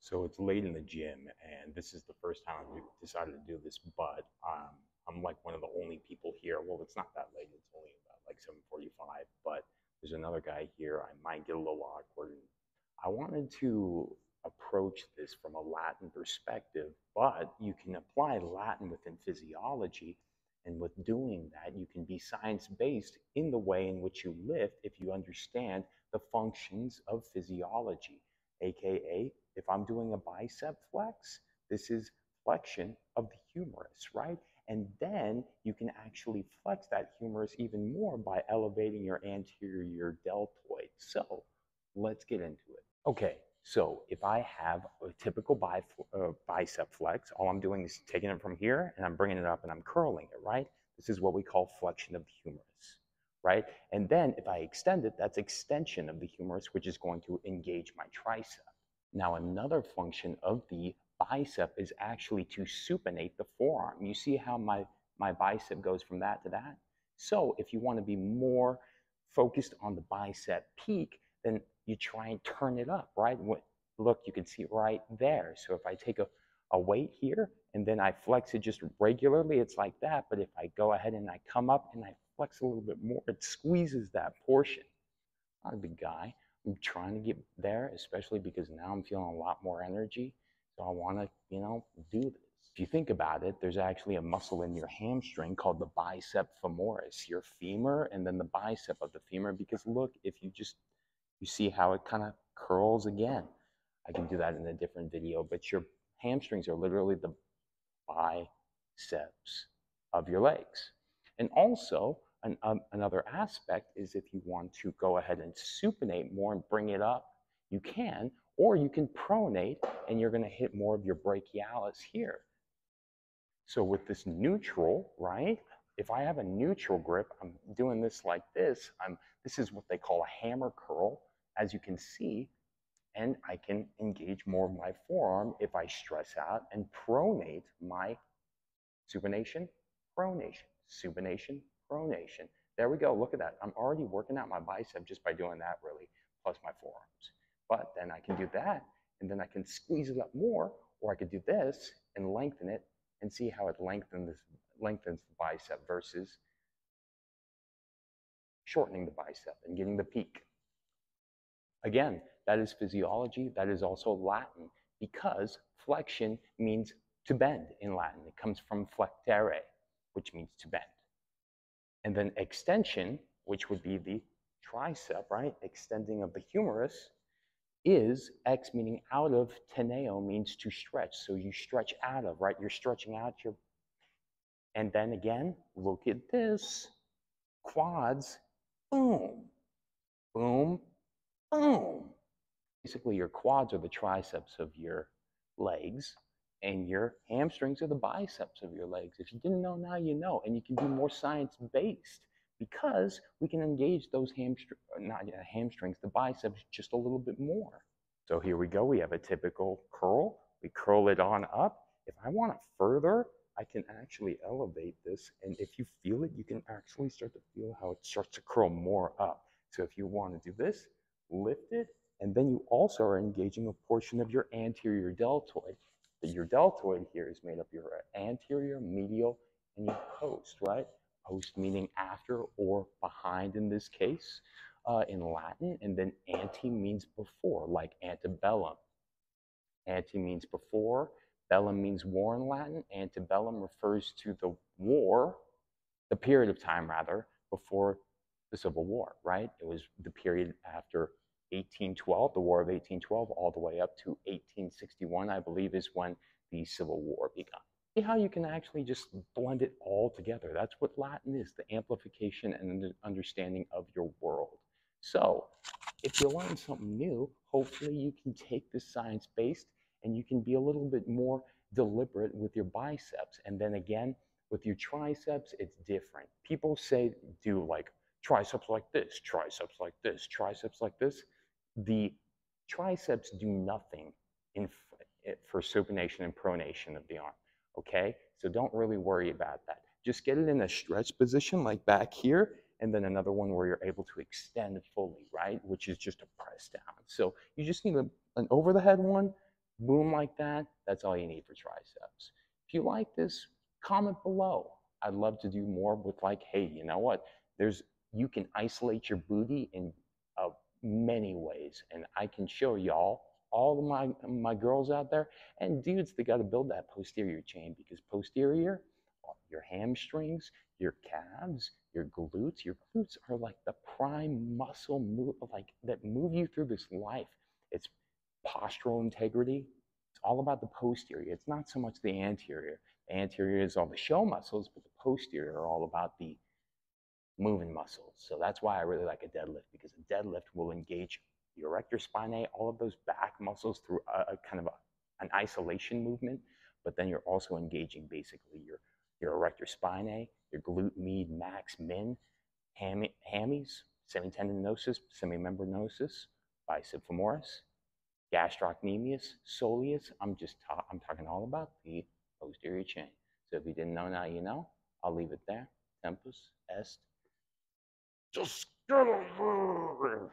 So it's late in the gym, and this is the first time I've decided to do this, but I'm like one of the only people here. Well, it's not that late. It's only about like 7:45, but there's another guy here. I might get a little awkward. And I wanted to approach this from a Latin perspective, but you can apply Latin within physiology. And with doing that, you can be science-based in the way in which you lift if you understand the functions of physiology, aka if I'm doing a bicep flex, this is flexion of the humerus, right? And then you can actually flex that humerus even more by elevating your anterior deltoid. So let's get into it. Okay, so if I have a typical bicep flex, all I'm doing is taking it from here and I'm bringing it up and I'm curling it, right? This is what we call flexion of the humerus, right? And then if I extend it, that's extension of the humerus, which is going to engage my tricep. Now, another function of the bicep is actually to supinate the forearm. You see how my bicep goes from that to that? So if you want to be more focused on the bicep peak, then you try and turn it up, right? Look, you can see it right there. So if I take a weight here and then I flex it just regularly, it's like that. But if I go ahead and I come up and I flex a little bit more, it squeezes that portion. Not a big guy. I'm trying to get there, especially because now I'm feeling a lot more energy. So I want to, do this. If you think about it, there's actually a muscle in your hamstring called the bicep femoris, your femur, and then the bicep of the femur. Because look, if you see how it kind of curls again. I can do that in a different video, but your hamstrings are literally the biceps of your legs. And also, another aspect is if you want to go ahead and supinate more and bring it up, you can, or you can pronate and you're going to hit more of your brachialis here. So with this neutral, right, if I have a neutral grip, I'm doing this like this. This is what they call a hammer curl, as you can see, and I can engage more of my forearm if I stress out and pronate my supination, pronation, supination, pronation. There we go. Look at that. I'm already working out my bicep just by doing that, really, plus my forearms. But then I can do that, and then I can squeeze it up more, or I could do this and lengthen it and see how it lengthens the bicep versus shortening the bicep and getting the peak. Again, that is physiology. That is also Latin, because flexion means to bend in Latin. It comes from flectere, which means to bend. And then extension, which would be the tricep, right? Extending of the humerus, is ex meaning out of, teneo means to stretch. So you stretch out of, right? You're stretching out your, and then again, look at this. Quads, boom, boom, boom. Basically, your quads are the triceps of your legs, and your hamstrings are the biceps of your legs. If you didn't know, now you know. And you can be more science-based because we can engage those hamstrings, the biceps, just a little bit more. So here we go. We have a typical curl. We curl it on up. If I want it further, I can actually elevate this. And if you feel it, you can actually start to feel how it starts to curl more up. So if you want to do this, lift it, and then you also are engaging a portion of your anterior deltoid. Your deltoid here is made up of your anterior, medial, and your post, right? Post meaning after or behind in this case in Latin, and then ante means before, like antebellum. Ante means before, bellum means war in Latin. Antebellum refers to the war, the period of time rather, before the Civil War, right? It was the period after 1812, the War of 1812, all the way up to 1861, I believe, is when the Civil War began. See how you can actually just blend it all together. That's what Latin is, the amplification and understanding of your world. So if you learn something new, hopefully you can take this science-based and you can be a little bit more deliberate with your biceps. And then again, with your triceps, it's different. People say do like triceps like this, triceps like this, triceps like this. The triceps do nothing for supination and pronation of the arm, okay? So don't really worry about that. Just get it in a stretch position like back here, and then another one where you're able to extend fully, right? Which is just a press down. So you just need an over the head one, boom like that, that's all you need for triceps. If you like this, comment below. I'd love to do more with like, hey, you know what? You can isolate your booty in many ways, and I can show y'all, all of my girls out there and dudes that got to build that posterior chain, because posterior, your hamstrings, your calves, your glutes are like the prime muscle move, like that move you through this life. It's postural integrity. It's all about the posterior. It's not so much the anterior. The anterior is all the show muscles, but the posterior are all about the moving muscles. So that's why I really like a deadlift, because a deadlift will engage your erector spinae, all of those back muscles through a kind of an isolation movement, but then you're also engaging basically your erector spinae, your glute med, max, min, hammies, semitendinosus, semimembranosus, bicep femoris, gastrocnemius, soleus. I'm talking all about the posterior chain. So if you didn't know, now you know. I'll leave it there. Tempus est. Just get over.